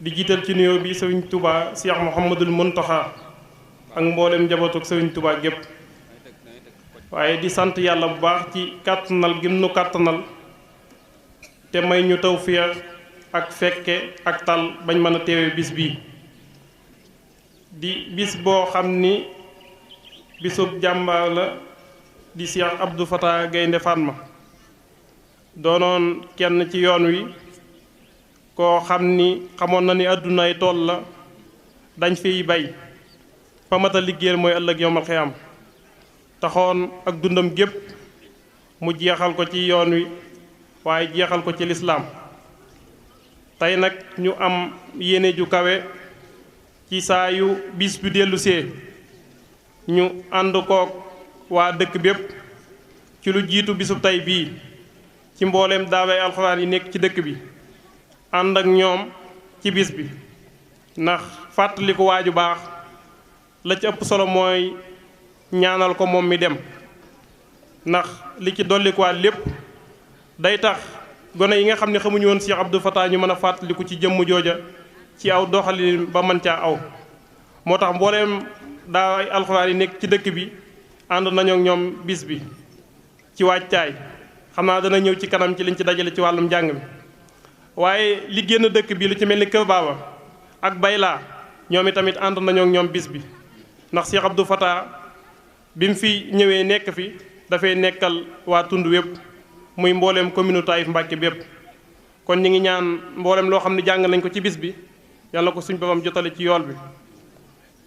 di jiital ci nuyoo bi sëriñ Touba Cheikh Mouhamadul Mountakha ak mboolem njabootuk sëriñ Touba gépp waaye di sant yàlla bu baax ci kàttanal gim nu kàttanal te may ñu tawfeex ak fekke ak tal bañ mën a teewe bis bii di bis boo xam ni bisub jàmbaar la di Cheikh Abdou Fatah Gaynde Fatma doonoon kenn ci yoon wi koo xam ni xamoon na ni àddunaay tool la dañ fiy bay fa mat a liggéeyal mooy ëllëg yowmal xiyaam taxoon ak dundam gépp mu jeexal ko ci yoon wi waaye jeexal ko ci lislaam tey nag ñu am yéene ju kawe ci saa yu bis bi dellusee ñu ànd kook waa dëkk bépp ci lu jiitu bisub tey bii ci mbooleem daaway alxuraan yi nekk ci dëkk bi ànd ak ñoom ci bis bi ndax fàttaliku waaju baax la ci ëpp solo mooy ñaanal ko moom mi dem ndax li ci dollikuwaat lépp day tax gone yi nga xam ne xamuñu woon Cheikh Abdou Fatah ñu mën a fàttaliku ci jëmm jooja ci aw doxalin ba mën caa aw moo tax mbooleem daaway alxuraan yi nekk ci dëkk bi ànd nañu ak ñoom bis bi ci waajtaay xam naa dana ñëw ci kanam ci liñ ci dajale ci wàllum njàng mi waaye li génn dëkk bi lu ci mel ni Kër Baaba ak Baylaa ñoom itamit ànd nañoo ak ñoom bis bi ndax Cheikh Abdou Fatah bi mu fi ñëwee nekk fi dafay nekkal waa tund wépp muy mbooleem commune Taïf Mbàkke bépp kon ñi ngi ñaan mbooleem loo xam ne jàng nañ ko ci bis bi yàlla ko suñ boppam jotale ci yool bi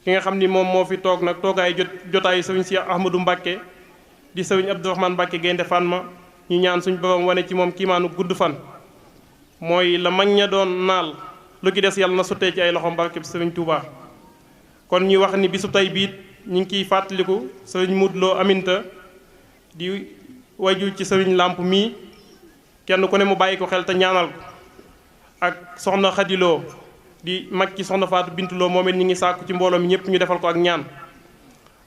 ki nga xam ni moom moo fi toog nag toogaay jotaayu sëriñ Cheikh Ahmadou Mbàkke di sëriñ Abdourahmane Mbàkke Gaynde Fatma ñu ñaan suñ boppam wane ci moom kiimaanu gudd fan mooy la mag ña doon naal lu ci des yàlla na sottee ci ay loxom barke bi sëriñ Touba. kon ñu wax ni bisu tey biit ñu ngi kiy fàttaliku sëriñ Mudloo Aminta di waju ci sëriñ làmp mii kenn ku ne mu bàyyi ko xel te ñaanal ko ak soxna Xadiloo di mag ci soxna Faatu Bintuloo moom it ñi ngi sàkku ci mbooloo mi ñëpp ñu defal ko ak ñaan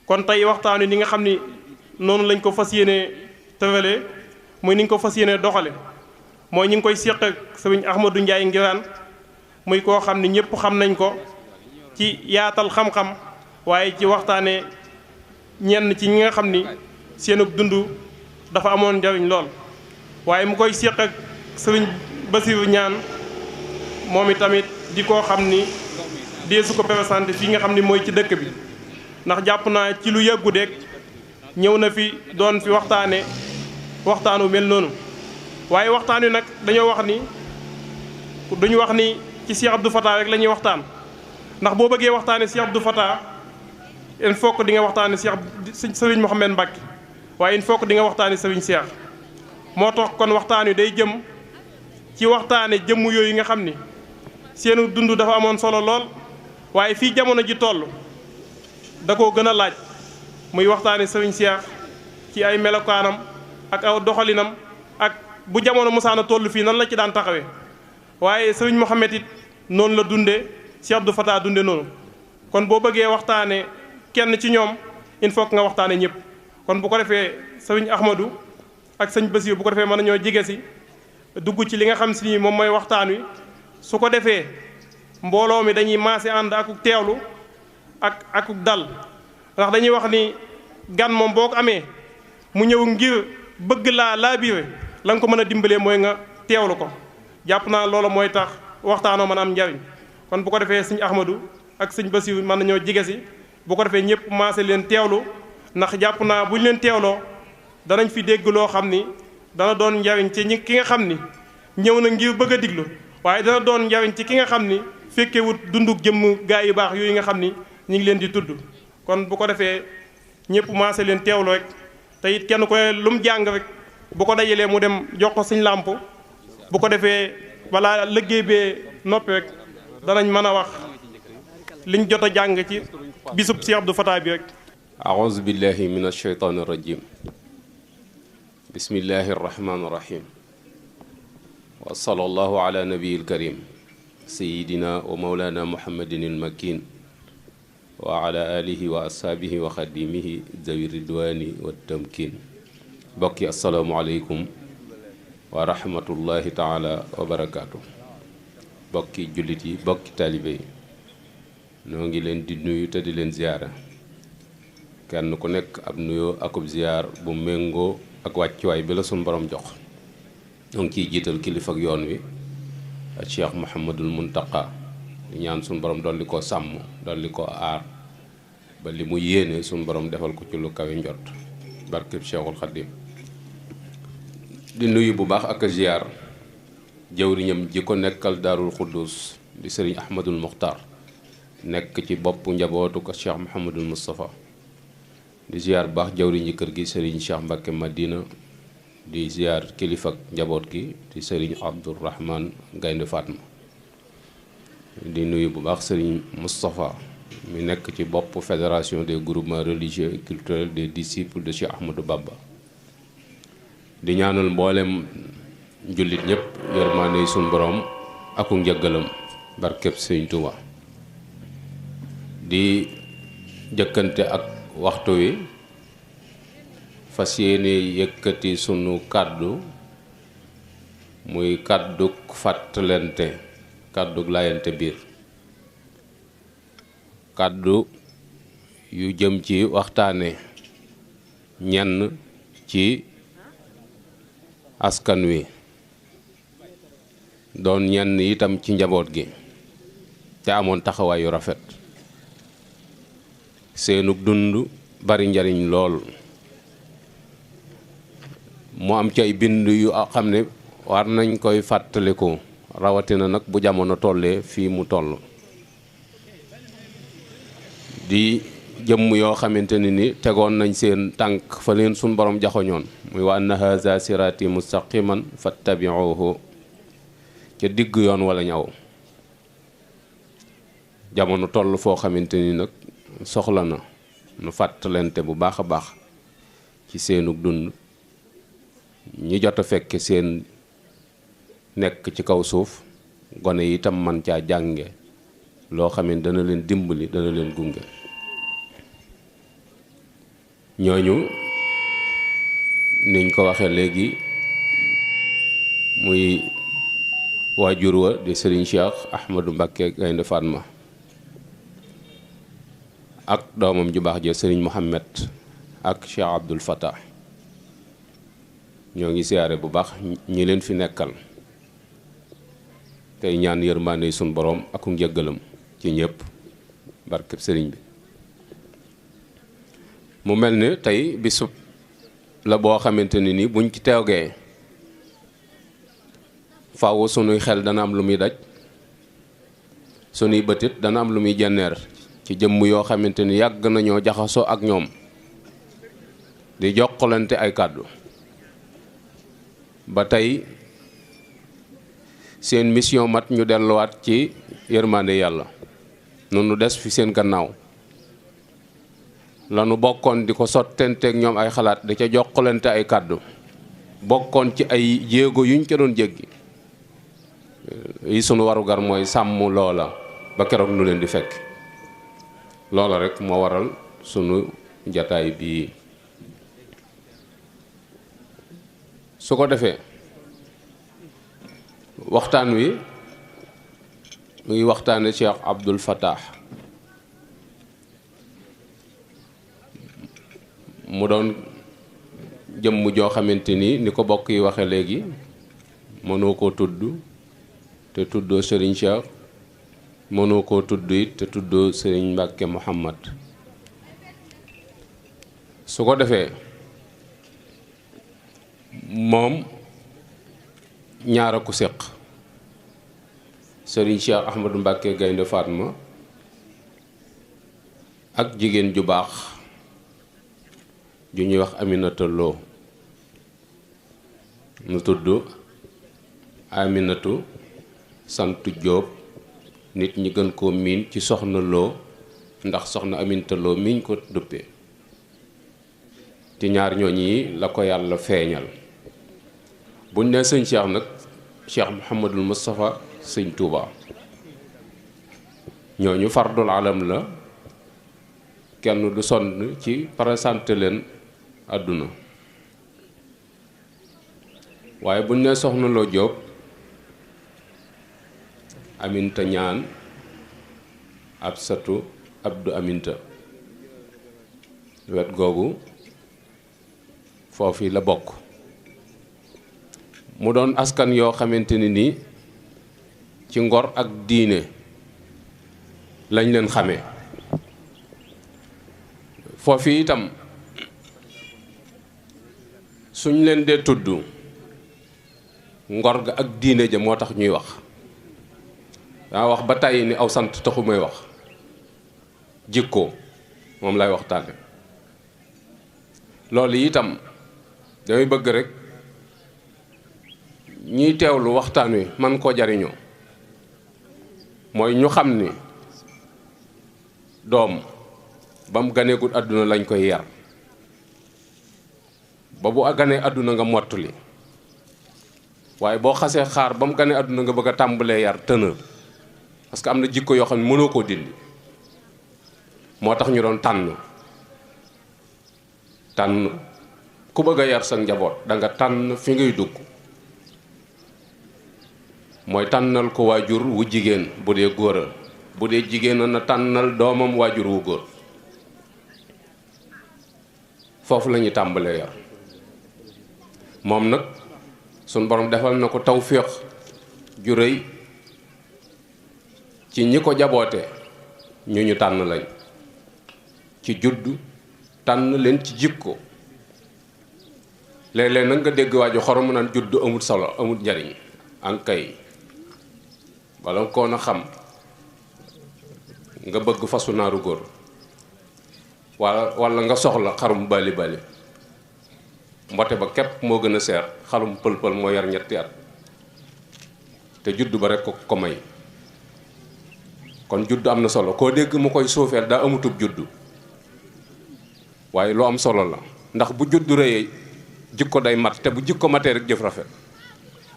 kon tey waxtaan wi ni nga xam ni noonu lañ ko fas yéene tërale muy ni ñu ko fas yéene doxale mooy ñu ngi koy séq ak sëriñ Ahmadou Ndiaye Ngiraan muy koo xam ne ñëpp xam nañ ko ci yaatal xam-xam waaye ci waxtaane ñenn ci ñi nga xam ni seenug dund dafa amoon njariñ lool waaye mu koy séq ak sëriñ Basiru Ñaan moom itamit di koo xam ni deesu ko présenté fii nga xam ni mooy ci dëkk bi ndax jàpp naa ci lu yàggu dekk ñëw na fi doon fi waxtaanu mel noonu waaye waxtaan wi nag dañoo wax ni duñu wax ni ci Cheikh Abdou Fatah rek la ñuy waxtaan ndax boo bëggee waxtaane Cheikh Abdou Fatah il faut que di nga waxtaane Sëriñ Mouhamed Mbacke waaye il faut que di nga waxtaane Sëriñ Cheikh moo tax kon waxtaan wi day jëm ci waxtaane jëmm yooyu nga xam ni seenu dund dafa amoon solo lool waaye fii jamono ji toll da koo gën a laaj muy waxtaane Sëriñ Cheikh ci ay melokaanam ak aw doxalinam ak bu jamono musaana toll fii nan la ci daan taxawee waaye Sëriñ Mouhamed it noonu la dunde Cheikh Abdou Fatah dunde noonu kon boo bëggee waxtaane kenn ci ñoom il faut que nga waxtaane ñëpp kon bu ko defee Sëriñ Ahmadou ak sëñ Bassirou bu ko defee mën nañoo jege si dugg ci li nga xam si ni moom mooy waxtaan wi su ko defee mbooloo mi dañuy maase ànd akuk teewlu akuk dal ndax dañuy wax ni gan moom boo ko amee mu ñëw ngir bëgg laa biire la nga ko mën a dimbalee mooy nga teewlu ko jàpp naa loolu mooy tax waxtaanoo mën a am njariñ kon bu ko defee sëñ Ahmadou ak sëñ Bassirou mën nañoo jege si bu ko defee ñëpp maase leen teewlu ndax jàpp naa bu ñu leen teewloo danañ fi dégg loo xam ni dana doon njariñ ci ki nga xam ni ñëw na ngir bëgg a diglu waaye dana doon njariñ ci ki nga xam ni fekkewut dunduk jëmm gaa yu baax yooyu nga xam ni ñu ngi leen di tudd kon bu ko defee ñëpp maase leen teewlu rek te it kenn ko lu mu jàng rek bu ko dajalee mu dem jox ko suñ làmp bu ko defee balaa liggéey bee noppi rek danañ mën a wax liñ jot a jàng ci bisub Cheikh Abdou Fatah bi rek. aouzu billahi min ashaytaani rajim bismillahi arrahmani irrahim wa sallallahu ala nabiyil karim sayidina wa mawlana muhammadin ilmakin wa ala alihi wa ashaabihi wa xadimihi zawi ridwani wa tamkin bokki asalaamualeykum wa rahmatullahi taala wa barakaatu. bokki jullit yi bokki taalibe yi noo ngi leen di nuyu te di leen ziyaara kenn ku nekk ab nuyoo akub ziyaar bu méngoo ak wàccuwaay bi la suñ borom jox ñoo ngi ciy jiital kilifa ak yoon wi ak Cheikh Mouhamadul Muntaqa di ñaan suñ borom dolli ko sàmm dolli ko aar ba li mu yéene suñ borom defal ko ci lu kawe njot barkeb Cheikhul Khadim di nuyu bu baax ak ziyaar jëwriñam ji ko nekkal Daarul Xuddus di sëriñ Ahmadul Muxtaar nekk ci boppu njabootu ko Cheikh Mouhamadul Moustapha di ziyaar bu baax jëwriñi kër gi sëriñ Cheikh Mbacké Madina di ziyaar kilifa ak njaboot gi di sëriñ Abdourahman Gaynde Fatma di nuyu bu baax sëriñ Moustapha mi nekk ci bopp fédération des groupements religieux et culturels des disciples de Cheikh Ahmadou Bamba di ñaanal mboolem jullit ñëpp yërmaande suñ borom aku njëggalam barkeb sëriñ Tuuba di jëkkante ak waxtu wi fas yéene yëkkati sunu kàddu muy kàdduk fàttalente kàdduk laayante biir kàddu yu jëm ci waxtaane ñenn ci askan wi doon ñenn itam ci njaboot gi te amoon taxawaay yu rafet seenug dund bari njariñ lool mu am ci ay bind yu xam ne war nañ koy fàttaliku rawatina nag bu jamono tollee fii mu toll di jëmm yoo xamante ni tegoon nañ seen tànk fa leen suñ borom jaxoñoon muy wa anna haza sirati mustaqiman fattabi'uhu ca digg yoon wala ñaw jamono toll foo xamante ni nag soxla na nu fàttalente bu baax a baax ci seenug dund ñi jot a fekke seen nekk ci kaw suuf gone yi itam man caa jànge loo xam ne dana leen dimbali dana leen gunge ñooñu niñ ko waxee léegi muy waajur wa di Serigne Cheikh Ahmadou Mbacké Gaynde Fatma ak doomam ju baax ja Serigne Mohamed ak Cheikh Abdoul Fattah ñoo ngi siyaare bu baax ñi leen fi nekkal tey ñaan yërmaande suñ boroom ak njëggalam ci ñëpp barkeb sëriñ bi mu mel ni tey bisub la boo xamante ni buñ ci teewgee faaw sunuy xel dana am lu muy daj sunuy bëtit dana am lu muy jenneer ci jëmm yoo xamante ni yàgg nañoo jaxasoo ak ñoom di jokkalante ay kàddu ba tey seen mission mat ñu delluwaat ci yërmande yàlla noonu des fi seen gannaaw lanu bokkoon di ko sottenteeg ñoom ay xalaat di ca jokkalante ay kàddu bokkoon ci ay jéego yuñ ca doon jéggi yi sunu warugar mooy sàmm loola ba keroog nu leen di fekk loola rek moo waral sunu jataay bii su ko defee waxtaan wi mu ngi waxtaane Cheikh Abdoul Fattah mu doon jëmm joo xamante ni ko bokk yi waxe léegi mënoo koo tudd te tuddoo Serigne Cheikh mënoo koo tudd it te tuddoo Serigne Mbacké Muhammad su ko defee moom ñaara ku séq Serigne Cheikh Ahmadou Mbacké Gaynde Fatma ak jigéen ju baax ju ñuy wax Aminata Lo nu tudd Aminatu sant Jóob nit ñi gën koo miin ci soxna Lo ndax soxna Aminata Lo miñ ko duppee ci ñaar ñooñ yi la ko yàlla feeñal buñ nee sëñ Cheikh nag Cheikh Mouhamadul Moustapha sëñ Touba ñooñu fardul alam la kenn du sonn ci présenté leen àdduna waaye buñ nee soxna Lo Jóob Aminta ñaan Absatu Abdu Aminta wet googu foofu la bokk mu doon askan yoo xamante ni nii ci ngor ak diine lañ leen xamee foofu itam suñ leen dee tudd ngor ga ak diine ja moo tax ñuy wax daa wax ba tàyyi ni aw sant taxu may wax jikko moom lay waxtaane loolu itam damay bëgg rek ñiy teewlu waxtaan wi man koo jariñoo mooy ñu xam ni doom ba mu ganeegul àdduna lañ koy yar ba bu ganee àdduna nga mottali waaye boo xasee xaar ba mu ganee àdduna nga bëgg a tàmbalee yar tëna parce que am na jikko yoo xam ne mënoo koo dindi moo tax ñu doon tànn ku bëgg a yar sa njaboot danga tànn fi ngay dugg mooy tànnal ko waajur wu jigéen bu dee góoral bu dee jigéen na tànnal doomam waajur wu góor foofu la ñuy tàmbalee yar moom nag suñ borom defal na ko tawféex ju rëy ci ñi ko jaboote ñu tànn lañ ci juddu tànn leen ci jikko léeg-léeg nag nga dégg waaju xorom naan juddu amul solo amul njariñ ankay bala nga koon a xam nga bëgg fasu naaru góor wala nga soxla xarum bali mbote ba képp moo gën a seer xarum pël-pël moo yar ñetti at te juddu ba rek ko may kon juddu am na solo koo dégg mu koy suufeel daa amutub juddu waaye lu am solo la ndax bu juddu rëyee jikko day mat te bu jikko matee rek jëf rafet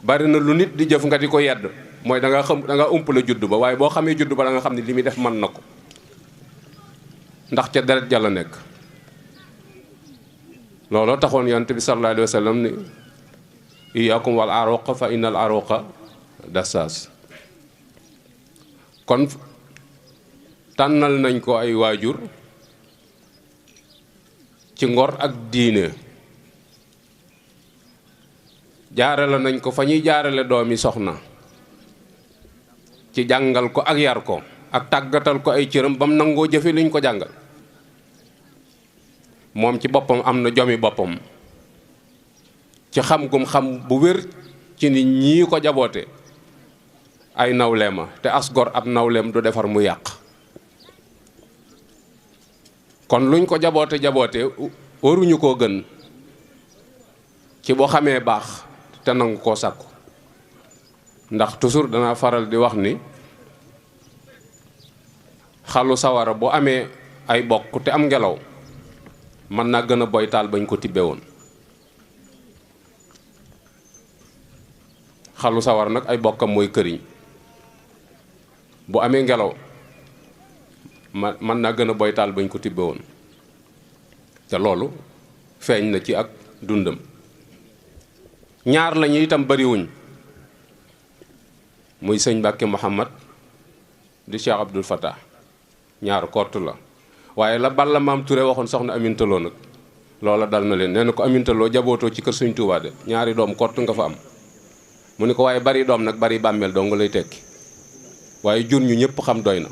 bari na lu nit di jëf nga di ko yedd mooy da nga umpale juddu ba waaye boo xamee juddu ba da nga xam ne li muy def mën na ko ndax ca deret jàlla nekk looloo taxoon yonent bi sallallahu alayhi wa sallam ni iyaakum wal aruqa fa innal aruqa dassaas kon tànnal nañ ko ay waajur ci ngor ak diine jaarale nañ ko fa ñuy jaarale doomi soxna ci jàngal ko ak yar ko ak tàggatal ko ay cëram ba mu nangoo jëfe liñ ko jàngal moom ci boppam am na jomi boppam ci xam gum xam bu wér ci nit ñii ko jaboote ay nawleema te as gor ab nawleem du defar mu yàq kon luñ ko jaboote waruñu koo gën ci boo xamee baax te nangu koo sàkku ndax toujours danaa faral di wax ni xalu sawara bu amee ay bokk te am ngelaw mën naa gën a boy taal bañ ko tibbe woon xalu sawar nag ay bokkam mooy këriñ bu amee ngelaw mën naa gën a boy taal bañ ko tibbe woon te loolu feeñ na ci ak dundam ñaar lañu itam bariwuñ muy sëñ Mbàkke Muhammad di Cheikh Abdoul Fattah ñaar kott la waaye la Balla Maam Touré waxoon soxna amintaloo nag loola dal na leen nee na ko amintaloo jabootoo ci kër Sëñ Tuubaa de ñaari doom kott nga fa am mu ni ko waaye bari doom nag bari bàmmeel doo nga lay tekki waaye jur ñu ñëpp xam doy na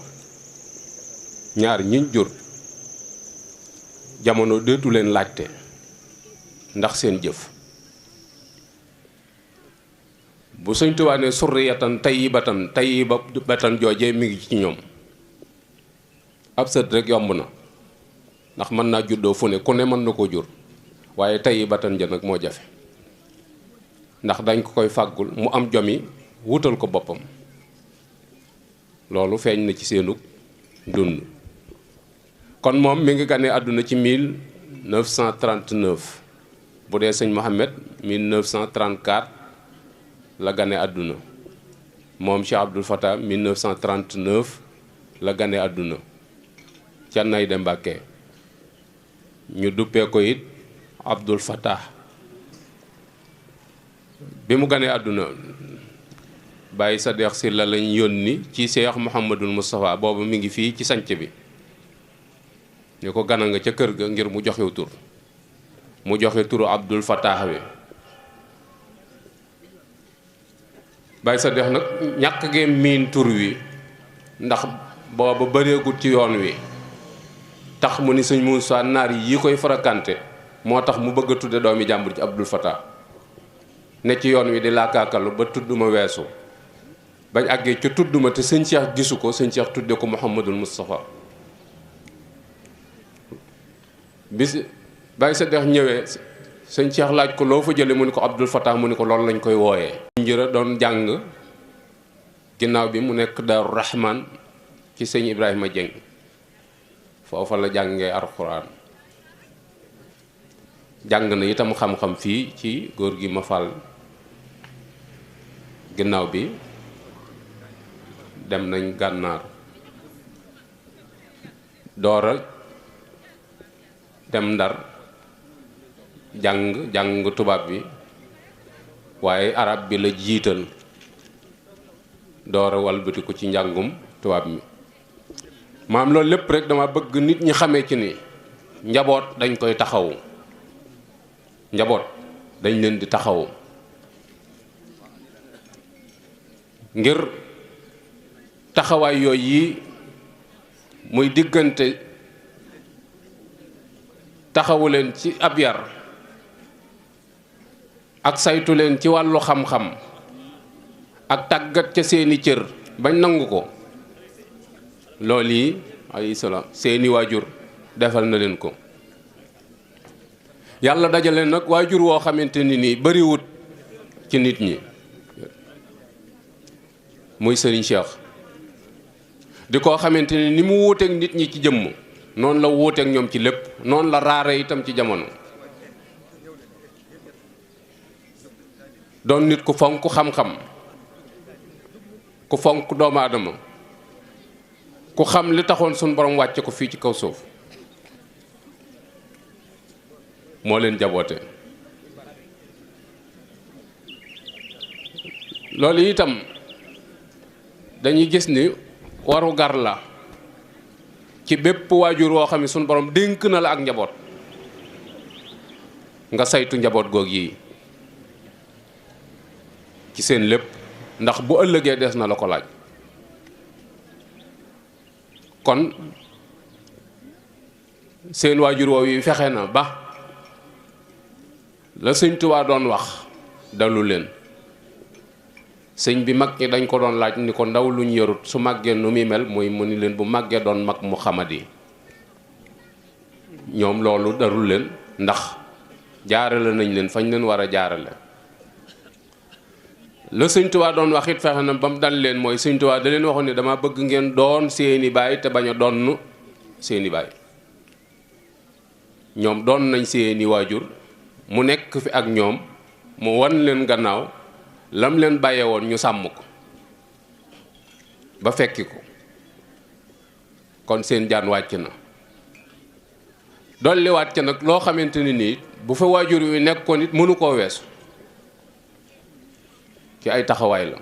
ñaar ñiñ jur jamono deetu leen laajte ndax seen jëf bu Sëñ Tuubaa ne surriyatan tayyibatan joojee mi ngi ci ñoom ab sët rek yomb na ndax mën naa juddoo fu ne ku ne mën na koo jur waaye tayyibatan ja nag moo jafe ndax dañ ko koy fàggul mu am jomi wutal ko boppam loolu feeñ na ci seenu dund kon moom mi ngi gane àdduna ci 1939 bu dee sëñ Mohamed 1934 la gane àdduna moom Cheikh Abdoul Fattah 1939 la gane àdduna ca Nayde Mbàkke ñu duppee ko it Abdoul Fattah bi mu ganee àdduna Baye Sadex Sylla lañ yónni ci Cheikh Mouhamadul Moustapha boobu mi ngi fii ci sanc bi ni ko gana nga ca kër ga ngir mu joxew tur mu joxe turu Abdul Fattah wi Baye Sadex nag ñàkk gee miin tur wi ndax booba bëreegut ci yoon wi tax mu ni sëñ Moussa naar yi koy fréquenté moo tax mu bëgg a tudde doomi jàmbur ci Abdul Fattah ne ci yoon wi di laakaakalu ba tudduma weesu bañ àggee ca tudduma te sëñ Cheikh gisu ko sëñ Cheikh tudde ko Mouhamadul Moustapha bis Baye Sadex ñëwee sëñ Cheikh laaj ko loo fa jële mu ni ko Abdul Fattah mu ni ko loolu lañ koy wooyee njëra doon jàng ginnaaw bi mu nekk Daaru Rahman ci sëñ Ibrahima Dieng foofa la jàngee alxuraan jàng na itam xam-xam fii ci góor gi ma fal ginnaaw bi dem nañ gànnaar doora dem ndar jàng tubaab bi waaye arab bi la jiital doora walbati ko ci njàngum tubaab mi maam loolu lépp rek dama bëgg nit ñi xamee ci ni njaboot dañ koy taxawu njaboot dañ leen di taxawu ngir taxawaay yooyu yi muy diggante taxawu leen ci ab yar ak saytu leen ci wàllu xam-xam ak tàggat ca seeni cër bañ nangu ko loolu yi alayhi salaam seeni waajur defal na leen ko yàlla dajale nag waajur woo xamante ni nii bariwut ci nit ñi muy Serigne Cheikh di koo xamante ni mu wuuteeg nit ñi ci jëmm noonu la wuuteeg ñoom ci lépp noonu la raare itam ci jamono doon nit ku fonk xam-xam ku fonk doomu aadama ku xam li taxoon suñu borom wàcce ko fii ci kaw suuf moo leen jaboote loolu itam dañuy gis ni waru gar la ci bépp waajur woo xam ne suñu borom dénk na la ak njaboot nga saytu njaboot goog yi ci seen lépp ndax bu ëllëgee des na la ko laaj kon seen waajur woow yi fexe na ba la sëñ Tuubaa doon wax dalu leen sëñ bi mag ñi dañ ko doon laaj ni ko ndaw luñ yarut su màggee nu muy mel mooy mu ni leen bu màggee doon mag mu xamadi ñoom loolu darul leen ndax jaarale nañ leen fañ leen war a jaarale la sëñ Tuubaa doon wax it fexe na ba mu dal leen mooy sëñ Tuubaa da leen waxoon ne dama bëgg ngeen doon seeni baay te bañ a donn seeni baay ñoom doon nañ seeni waajur mu nekk fi ak ñoom mu wan leen gannaaw lam leen bàyyee woon ñu sàmm ko ba fekki ko kon seen jaan wàcc na dolli wàcc nag loo xamante ni nii bu fa waajur wi nekkoon it mënu koo weesu ci ay taxawaay la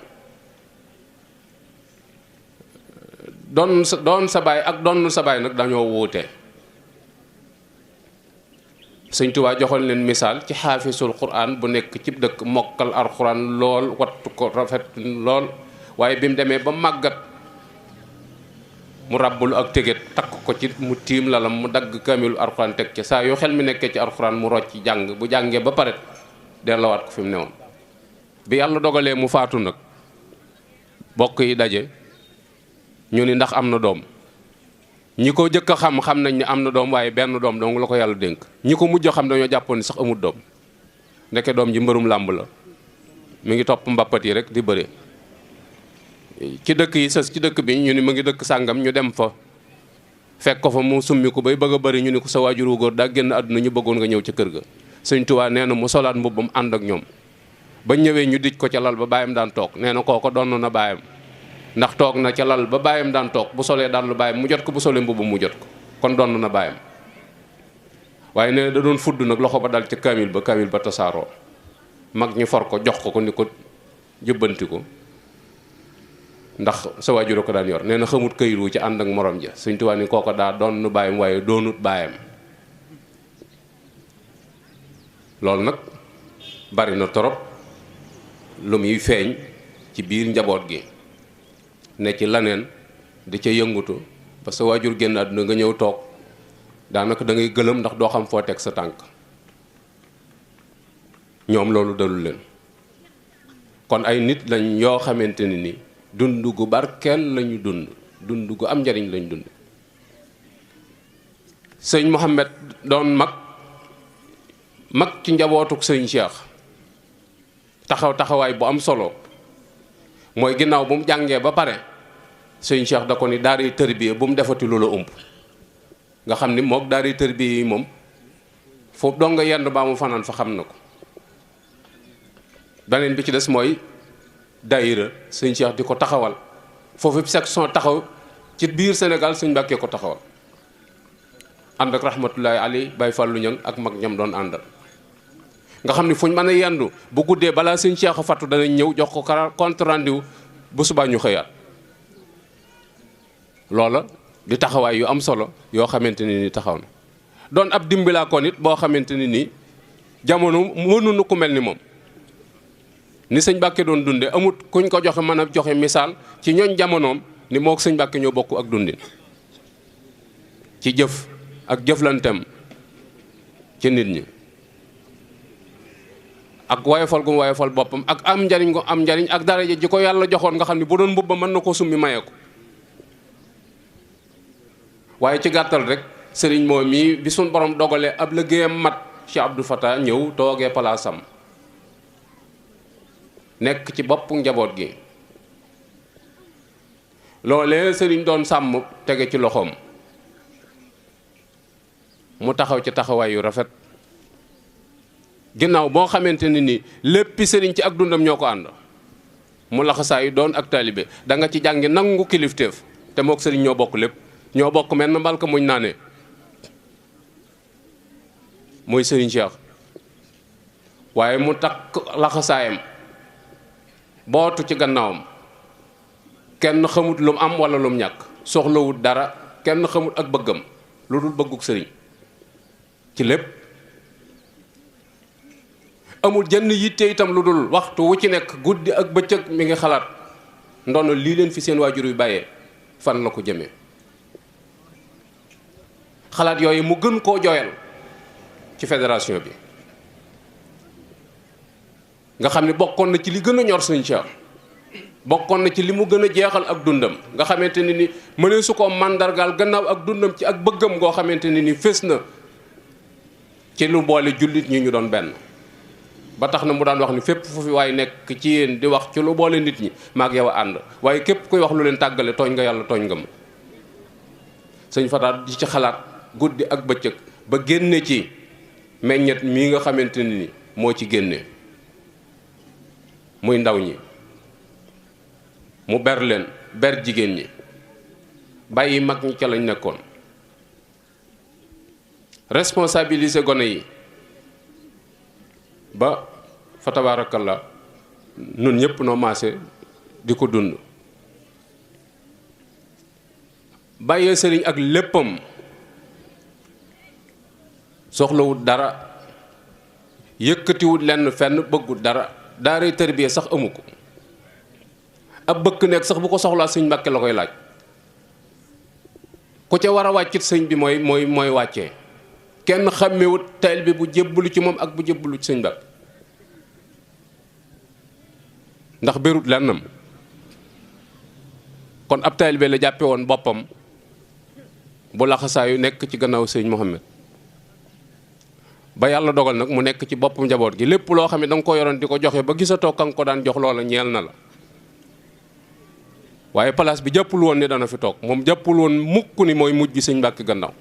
doon sa baay ak doon sa baay nag dañoo wuute sëñ Tuubaa joxoon leen misaal ci xaafisul quraan bu nekk ci dëkk mokkal alxuraan lool wattu ko rafet lool waaye bi mu demee ba màggat mu ràbbulu ak tëgét takk ko ci mu tiim lalam mu dagg kaamilu alxuraan teg ca saa yoo xel mi nekkee ci alxuraan mu rocc jàng bu jàngee ba pare delloowaat ko fi mu newoon bi yàlla dogalee mu faatu nag bokk yi daje ñu ni ndax am na doom ñi ko jëkk a xam nañ ni am na doom waaye benn doom dong la ko yàlla dénk ñi ko mujj xam dañoo jàppoon ni sax amul doom ndeke doom ji mbërum làmb la mi ngi topp mbappat yi rek di bëre ci dëkk yi sës ci dëkk bi ñu ni mu ngi dëkk sàngam ñu dem fa fekk ko fa mu summi ko bay bëgg a bëri ñu ni ko sa waajur wu góor daa génn àdduna ñu bëggoon nga ñëw ca kër ga sëñ Tuubaa nee na mu solaat mbubbam ànd ak ñoom ba ñëwee ñu dij ko ca lal ba baayam daan toog nee na kooko donn na baayam ndax toog na ca lal ba baayam daan toog bu solee daan lu baayam mu jot ko bu solee mbubbam mu jot ko kon donn na baayam waaye nee na da doon fudd nag loxo ba dal ca kaamil ba tasaaroo mag ñi for ko jox ko ni ko jëbbanti ko ndax sa waajur ko daan yor nee na xamut këyit wu ci ànd ak morom ja Sëñ Tuubaa ni kooko daa doon nu bàyyam waaye doonut baayam. loolu nag bari na torop lu muy feeñ ci biir njaboot gi ne ci laneen di ca yëngutu parce que waajur génn àdduna nga ñëw toog daanaka da ngay gëlëm ndax doo xam foo teg sa tànk. ñoom loolu dalul leen kon ay nit lañ yoo xamante ne ni dund gu barkeel lañu dund gu am njariñ lañ dund. sëñ Mouhamed doon mag ci njabootuk sëñ Cheikh taxawaay bu am solo mooy ginnaaw bu mu jàngee ba pare sëñ Cheikh da ko ni daari tërbiye bu mu defati lu la ump nga xam ni mook daari tërbiye yi moom foofu doo nga yenn baa mu fanaan fa xam na ko. beneen bi ci des mooy daayira sëñ Cheikh di ko taxawal foofu section taxaw ci biir Sénégal sëñ Mbàkke ko taxawal ànd ak rahmatullahi ali Baye Fallou Niang ak mag ñam doon àndal nga xam ni fuñ mën a yendu bu guddee balaa sëñ Cheikh a fattu danañ ñëw jox ko compte rendu bu subaa ñu xëyaat loola di taxawaay yu am solo yoo xamante ni taxaw na doon ab dimbilaa ko nit boo xamante ni jamono mënuñu ku mel ni moom ni sëñ Mbàkke doon dunde amut kuñ ko joxe mën a joxe misaal ci ñooñ jamonoom ni moo sëñ Mbàkke ñoo bokk ak dundin ci jëf ak jëflantem ci nit ñi ak wayefal gu wayefal boppam ak am njariñ gu am njariñ ak daraja ji ko yàlla joxoon nga xam ne bu doon mbubba mën na ko summi maye ko waaye ci gàttal rek sëriñ moom mii bi suñ borom dogalee ab liggéeyam mat Cheikh Abdou Fatah ñëw toogee palaasam nekk ci boppu njaboot gi loolee sëriñ doon sàmm tege ci loxoom mu taxaw ci taxawaay yu rafet ginnaaw boo xamante ne ni léppi sëriñ ci ak dundam ñoo ko ànd mu laxasaayu doon ak taalibe da nga ci jàngi nangu kilifteef te mook sëriñ ñoo bokk lépp ñoo bokk mel na mbalka muñ naanee mooy sëriñ Cheikh waaye mu takk laxasaayam bootu ci gannaawam kenn xamut lu mu am wala lu mu ñàkk soxlawut dara kenn xamut ak bëggam lu dul bëgguk sëriñ ci lépp amul jenn yitte itam lu dul waxtu wu ci nekk guddi ak bëccëg mi ngi xalaat ndono lii leen fi seen waajur yu bàyyee fan la ko jëmee xalaat yooyu mu gën koo jooyal ci fédération bi nga xam ne bokkoon na ci li gën a ñor sëñ Cheikh bokkoon na ci li mu gën a jeexal ak dundam nga xamante ne ni mënee su ko màndargaal gannaaw ak dundam ci ak bëggam goo xamante ne ni fés na ci lu boole jullit ñi ñu doon benn ba tax na mu daan wax ni fépp fu fi waaye nekk ci yéen di wax ci lu boole nit ñi maag yow a ànd waaye képp kuy wax lu leen tàggale tooñ nga yàlla tooñ nga ma sëñ Fatah di ci xalaat guddi ak bëccëg ba génne ci meññet mii nga xamante ne ni moo ci génne muy ndaw ñi mu ber leen ber jigéen ñi bàyyi mag ñi ca lañ nekkoon responsabiliser gone yi ba fa tabaarakalla nun ñëpp noo maase di ko dund bàyyee sëriñ ak léppam soxlawut dara yëkkatiwut lenn fenn bëggut dara daaray tërbiya sax amu ko ab bëkk nekk sax bu ko soxlaa sëñ Mbàkke la koy laaj ku ca war a wàccit sëñ bi mooy wàccee kenn xàmmewut taalibe bu jébbalu ci moom ak bu jébbalu ci sëñ Mbàkke ndax berut lennam kon ab taalibe la jàppe woon boppam bu laxasaayu nekk ci gannaaw sëñ Mouhamed ba yàlla dogal nag mu nekk ci boppam njaboot gi lépp loo xam ne da nga ko yoroon di ko joxe ba gisatoo ka nga ko daan jox loola ñeel na la waaye place bi jàppul woon ni dana fi toog moom jàppul woon mukk ni mooy mujj gi sëñ Mbàkke gannaaw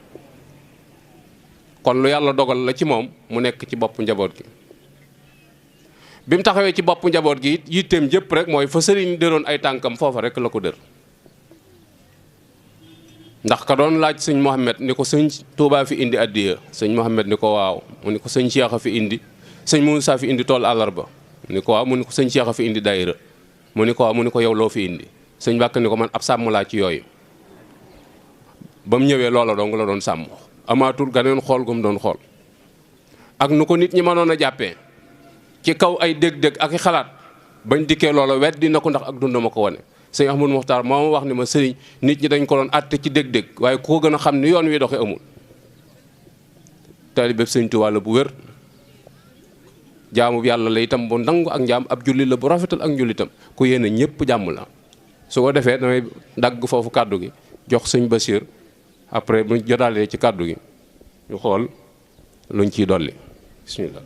kon lu yàlla dogal la ci moom mu nekk ci bopp njaboot gi bi mu taxawee ci bopp njaboot gi it yitteem jëpp rek mooy fa sëriñ dëroon ay tànkam foofa rek la ko dër ndax ka doon laaj sëñ Mouhamed ni ko sëñ Touba fi indi addiya sëñ Mouhamed ni ko waaw mu ni ko sëñ Cheikh a fi indi sëñ Moussa fi indi tool àllarba mu ni ko waaw mu ni ko sëñ Cheikh a fi indi daayira mu ni ko waaw mu ni ko yow loo fi indi sëñ Mbàkke ni ko man ab sàmm laa ci yooyu. ba mu ñëwee loola dong la doon sàmm amaatul ganeen xool gum doon xool ak nu ko nit ñi mënoon a jàppee ci kaw ay dégg-dégg ak i xalaat bañ dikkee loola weddi na ko ndax ak dund ma ko wane. sëñ Ahmadou Mokhtar moo ma wax ni ma sëriñ nit ñi dañ ko doon àtte ci dégg-dégg waaye ku ko gën a xam ni yoon wi doxe amul. taalibe sëñ Tuubaa la bu wér jaamu yàlla la itam bu nangu ak njaam ab julli la bu rafetal ak njullitam ku yéene ñëpp jàmm la. su ko defee damay dagg foofu kàddu gi jox sëñ Bachir après bu ñu jotaalee ci kàddu gi ñu xool luñ ciy dolli bismillah.